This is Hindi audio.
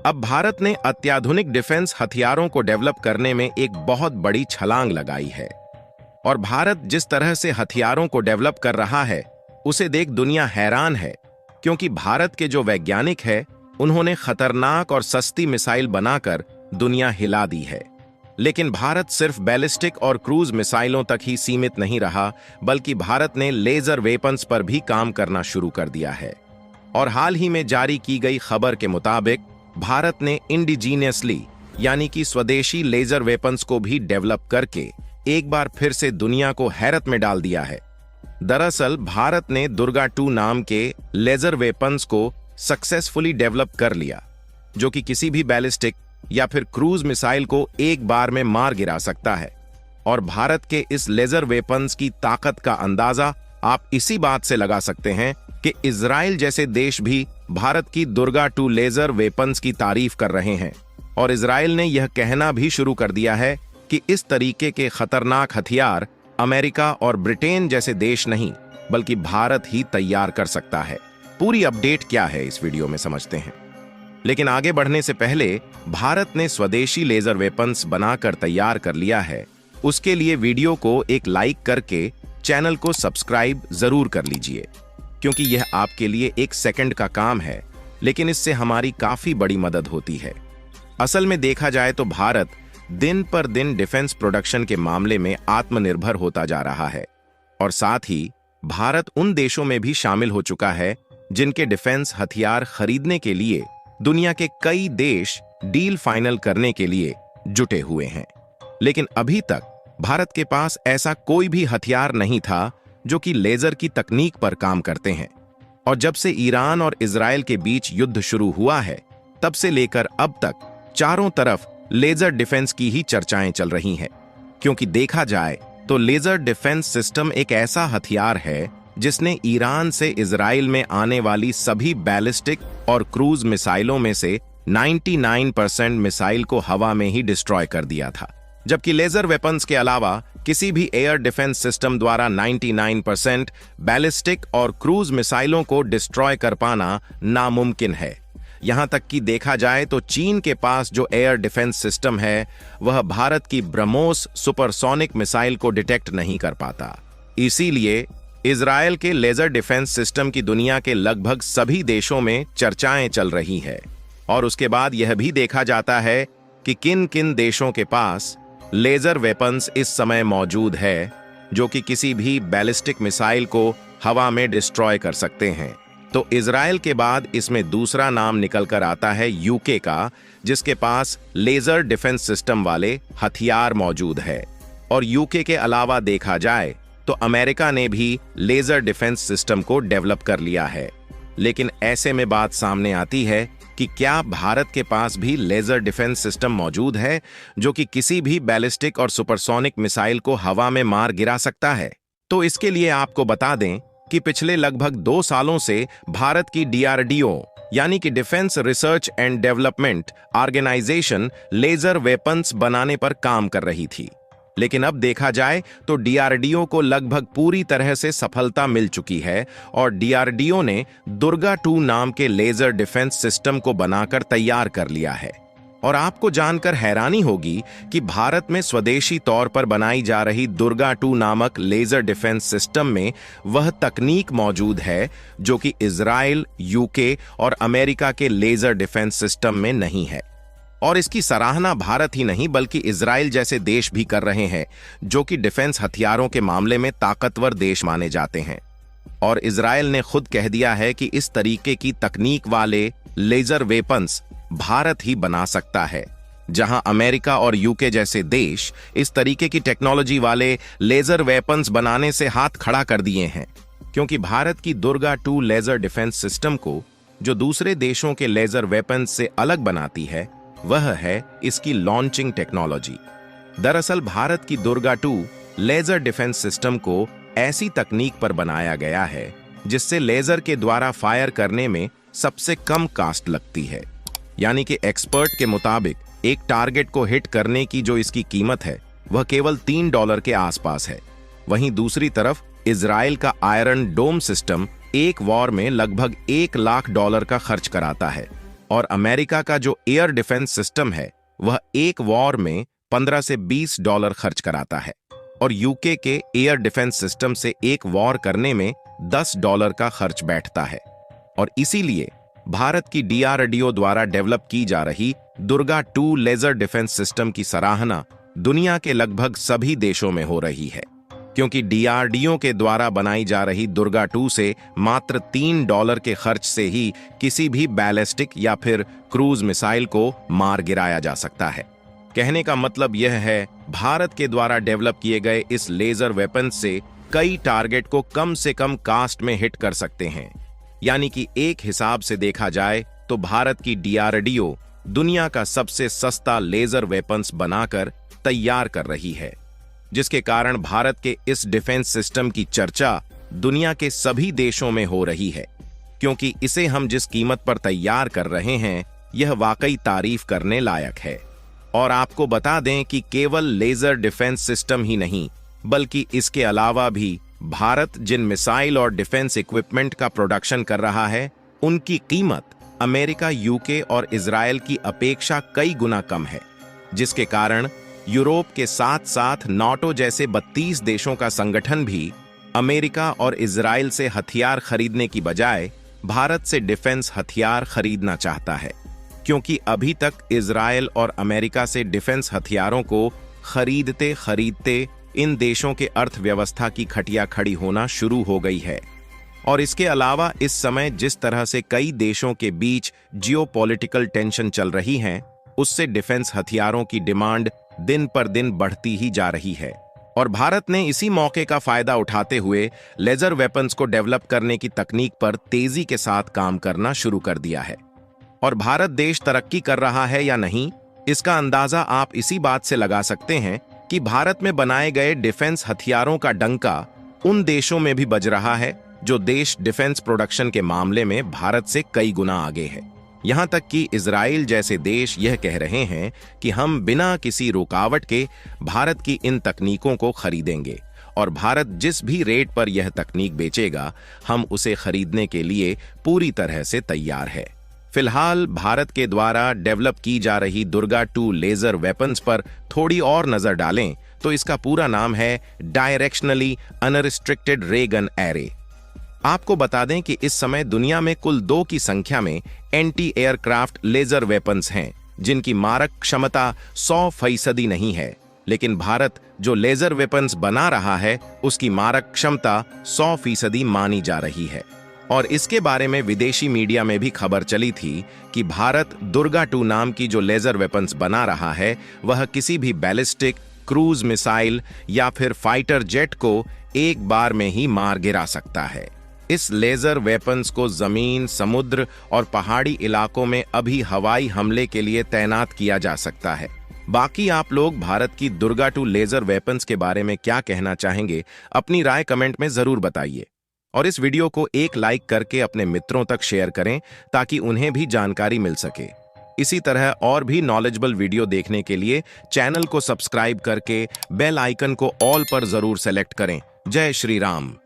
अब भारत ने अत्याधुनिक डिफेंस हथियारों को डेवलप करने में एक बहुत बड़ी छलांग लगाई है। और भारत जिस तरह से हथियारों को डेवलप कर रहा है, उसे देख दुनिया हैरान है, क्योंकि भारत के जो वैज्ञानिक हैं, उन्होंने खतरनाक और सस्ती मिसाइल बनाकर दुनिया हिला दी है। लेकिन भारत सिर्फ बैलिस्टिक और क्रूज मिसाइलों तक ही सीमित नहीं रहा, बल्कि भारत ने लेजर वेपन्स पर भी काम करना शुरू कर दिया है। और हाल ही में जारी की गई खबर के मुताबिक भारत ने इंडिजीनियसली यानी कि स्वदेशी लेजर वेपन्स को भी डेवलप करके एक बार फिर से दुनिया को हैरत में डाल दिया है। दरअसल भारत ने दुर्गा 2 नाम के लेजर वेपन्स को सक्सेसफुली डेवलप कर लिया, जो कि किसी भी बैलिस्टिक या फिर क्रूज मिसाइल को एक बार में मार गिरा सकता है। और भारत के इस लेजर वेपन्स की ताकत का अंदाजा आप इसी बात से लगा सकते हैं कि इजराइल जैसे देश भी भारत की दुर्गा 2 लेजर वेपन्स की तारीफ कर रहे हैं। और इजराइल ने यह कहना भी शुरू कर दिया है कि इस तरीके के खतरनाक हथियार अमेरिका और ब्रिटेन जैसे देश नहीं, बल्कि भारत ही तैयार कर सकता है। पूरी अपडेट क्या है इस वीडियो में समझते हैं। लेकिन आगे बढ़ने से पहले भारत ने स्वदेशी लेजर वेपन्स बनाकर तैयार कर लिया है, उसके लिए वीडियो को एक लाइक करके चैनल को सब्सक्राइब जरूर कर लीजिए, क्योंकि यह आपके लिए एक सेकंड का काम है, लेकिन इससे हमारी काफी बड़ी मदद होती है। असल में देखा जाए तो भारत दिन पर दिन डिफेंस प्रोडक्शन के मामले में आत्मनिर्भर होता जा रहा है। और साथ ही भारत उन देशों में भी शामिल हो चुका है जिनके डिफेंस हथियार खरीदने के लिए दुनिया के कई देश डील फाइनल करने के लिए जुटे हुए हैं। लेकिन अभी तक भारत के पास ऐसा कोई भी हथियार नहीं था जो कि लेजर की तकनीक पर काम करते हैं। और जब से ईरान और इजराइल के बीच युद्ध शुरू हुआ है, तब से लेकर अब तक चारों तरफ लेजर डिफेंस की ही चर्चाएं चल रही हैं। क्योंकि देखा जाए तो लेजर डिफेंस सिस्टम एक ऐसा हथियार है जिसने ईरान से इजराइल में आने वाली सभी बैलिस्टिक और क्रूज मिसाइलों में से 99% मिसाइल को हवा में ही डिस्ट्रॉय कर दिया था। जबकि लेजर वेपन्स के अलावा किसी भी एयर डिफेंस सिस्टम द्वारा 99% बैलिस्टिक और क्रूज मिसाइलों को डिस्ट्रॉय कर पाना नामुमकिन है। यहां तक कि देखा जाए तो चीन के पास जो एयर डिफेंस सिस्टम है, वह भारत की ब्रह्मोस सुपरसोनिक मिसाइल को डिटेक्ट नहीं कर पाता। इसीलिए इजराइल के लेजर डिफेंस सिस्टम की दुनिया के लगभग सभी देशों में चर्चाएं चल रही है। और उसके बाद यह भी देखा जाता है कि किन किन देशों के पास लेजर वेपन्स इस समय मौजूद है, जो कि किसी भी बैलिस्टिक मिसाइल को हवा में डिस्ट्रॉय कर सकते हैं। तो इजराइल के बाद इसमें दूसरा नाम निकल कर आता है यूके का, जिसके पास लेजर डिफेंस सिस्टम वाले हथियार मौजूद है। और यूके के अलावा देखा जाए तो अमेरिका ने भी लेजर डिफेंस सिस्टम को डेवलप कर लिया है। लेकिन ऐसे में बात सामने आती है कि क्या भारत के पास भी लेजर डिफेंस सिस्टम मौजूद है जो कि किसी भी बैलिस्टिक और सुपरसोनिक मिसाइल को हवा में मार गिरा सकता है? तो इसके लिए आपको बता दें कि पिछले लगभग 2 सालों से भारत की DRDO यानी कि defence research and development organisation laser weapons बनाने पर काम कर रही थी। लेकिन अब देखा जाए तो DRDO को लगभग पूरी तरह से सफलता मिल चुकी है और DRDO ने दुर्गा 2 नाम के लेजर डिफेंस सिस्टम को बनाकर तैयार कर लिया है। और आपको जानकर हैरानी होगी कि भारत में स्वदेशी तौर पर बनाई जा रही दुर्गा 2 नामक लेजर डिफेंस सिस्टम में वह तकनीक मौजूद है जो कि इजराइल, यूके और अमेरिका के लेजर डिफेंस सिस्टम में नहीं है। और इसकी सराहना भारत ही नहीं बल्कि इजराइल जैसे देश भी कर रहे हैं, जो कि डिफेंस हथियारों के मामले में ताकतवर देश माने जाते हैं। और इजराइल ने खुद कह दिया है कि इस तरीके की तकनीक वाले लेजर वेपन्स भारत ही बना सकता है, जहां अमेरिका और यूके जैसे देश इस तरीके की टेक्नोलॉजी वाले लेजर वेपन्स बनाने से हाथ खड़ा कर दिए हैं। क्योंकि भारत की दुर्गा 2 लेजर डिफेंस सिस्टम को जो दूसरे देशों के लेजर वेपन्स से अलग बनाती है, वह है इसकी लॉन्चिंग टेक्नोलॉजी। दरअसल भारत की दुर्गा 2 लेजर डिफेंस सिस्टम को ऐसी तकनीक पर बनाया गया है जिससे लेजर के द्वारा फायर करने में सबसे कम कास्ट लगती है। यानी कि एक्सपर्ट के मुताबिक एक टारगेट को हिट करने की जो इसकी कीमत है, वह केवल $3 के आसपास है। वहीं दूसरी तरफ इजराइल का आयरन डोम सिस्टम एक वॉर में लगभग $1 लाख का खर्च कराता है और अमेरिका का जो एयर डिफेंस सिस्टम है वह एक वॉर में 15 से $20 खर्च कराता है और यूके के एयर डिफेंस सिस्टम से एक वॉर करने में $10 का खर्च बैठता है। और इसीलिए भारत की डीआरडीओ द्वारा डेवलप की जा रही दुर्गा 2 लेजर डिफेंस सिस्टम की सराहना दुनिया के लगभग सभी देशों में हो रही है, क्योंकि डीआरडीओ के द्वारा बनाई जा रही दुर्गा 2 से मात्र $3 के खर्च से ही किसी भी बैलिस्टिक या फिर क्रूज मिसाइल को मार गिराया जा सकता है। कहने का मतलब यह है, भारत के द्वारा डेवलप किए गए इस लेजर वेपन से कई टारगेट को कम से कम कास्ट में हिट कर सकते हैं। यानी कि एक हिसाब से देखा जाए तो भारत की डीआरडीओ दुनिया का सबसे सस्ता लेजर वेपन्स बनाकर तैयार कर रही है, जिसके कारण भारत के इस डिफेंस सिस्टम की चर्चा दुनिया के सभी देशों में हो रही है, क्योंकि इसे हम जिस कीमत पर तैयार कर रहे हैं यह वाकई तारीफ करने लायक है। और आपको बता दें कि केवल लेजर डिफेंस सिस्टम ही नहीं, बल्कि इसके अलावा भी भारत जिन मिसाइल और डिफेंस इक्विपमेंट का प्रोडक्शन कर रहा है उनकी कीमत अमेरिका, यूके और इजराइल की अपेक्षा कई गुना कम है, जिसके कारण यूरोप के साथ साथ नाटो जैसे 32 देशों का संगठन भी अमेरिका और इजराइल से हथियार खरीदने की बजाय भारत से डिफेंस हथियार खरीदना चाहता है, क्योंकि अभी तक इजराइल और अमेरिका से डिफेंस हथियारों को खरीदते खरीदते इन देशों के अर्थव्यवस्था की खटिया खड़ी होना शुरू हो गई है। और इसके अलावा इस समय जिस तरह से कई देशों के बीच जियोपॉलिटिकल टेंशन चल रही हैं, उससे डिफेंस हथियारों की डिमांड दिन पर दिन बढ़ती ही जा रही है। और भारत ने इसी मौके का फायदा उठाते हुए लेजर वेपन्स को डेवलप करने की तकनीक पर तेजी के साथ काम करना शुरू कर दिया है। और भारत देश तरक्की कर रहा है या नहीं, इसका अंदाजा आप इसी बात से लगा सकते हैं कि भारत में बनाए गए डिफेंस हथियारों का डंका उन देशों में भी बज रहा है जो देश डिफेंस प्रोडक्शन के मामले में भारत से कई गुना आगे है। यहां तक कि इजराइल जैसे देश यह कह रहे हैं कि हम बिना किसी रुकावट के भारत की इन तकनीकों को खरीदेंगे और भारत जिस भी रेट पर यह तकनीक बेचेगा हम उसे खरीदने के लिए पूरी तरह से तैयार है। फिलहाल भारत के द्वारा डेवलप की जा रही दुर्गा 2 लेजर वेपन्स पर थोड़ी और नजर डालें तो इसका पूरा नाम है डायरेक्शनली अनरिस्ट्रिक्टेड रे गन एरे। आपको बता दें कि इस समय दुनिया में कुल 2 की संख्या में एंटी एयरक्राफ्ट लेजर वेपन्स हैं, जिनकी मारक क्षमता 100% नहीं है, लेकिन भारत जो लेजर वेपन्स बना रहा है उसकी मारक क्षमता 100% मानी जा रही है। और इसके बारे में विदेशी मीडिया में भी खबर चली थी कि भारत दुर्गा 2 नाम की जो लेजर वेपन्स बना रहा है वह किसी भी बैलिस्टिक, क्रूज मिसाइल या फिर फाइटर जेट को एक बार में ही मार गिरा सकता है। इस लेजर वेपन्स को जमीन, समुद्र और पहाड़ी इलाकों में अभी हवाई हमले के लिए तैनात किया जा सकता है। बाकी आप लोग भारत की दुर्गा 2 लेजर वेपन्स के बारे में क्या कहना चाहेंगे, अपनी राय कमेंट में जरूर बताइए। और इस वीडियो को एक लाइक करके अपने मित्रों तक शेयर करें ताकि उन्हें भी जानकारी मिल सके। इसी तरह और भी नॉलेजेबल वीडियो देखने के लिए चैनल को सब्सक्राइब करके बेल आइकन को ऑल पर जरूर सेलेक्ट करें। जय श्री राम।